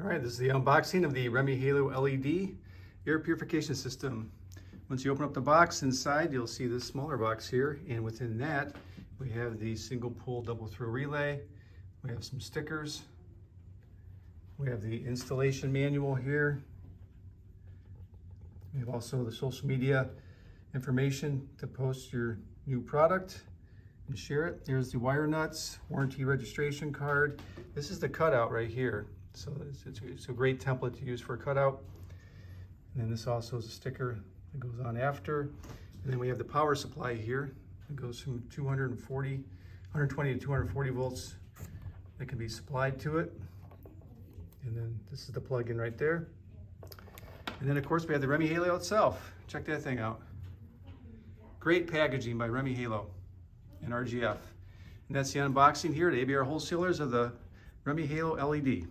All right, this is the unboxing of the REME HALO LED air purification system. Once you open up the box, inside you'll see this smaller box here, and within that we have the single pull double throw relay. We have some stickers. We have the installation manual here. We have also the social media information to post your new product and share it. There's the wire nuts, warranty registration card. This is the cutout right here. So it's a great template to use for a cutout. And then this also is a sticker that goes on after. And then we have the power supply here. It goes from 120 to 240 volts that can be supplied to it. And then this is the plug-in right there. And then of course we have the REME HALO itself. Check that thing out. Great packaging by REME HALO and RGF. And that's the unboxing here at ABR Wholesalers of the REME HALO LED.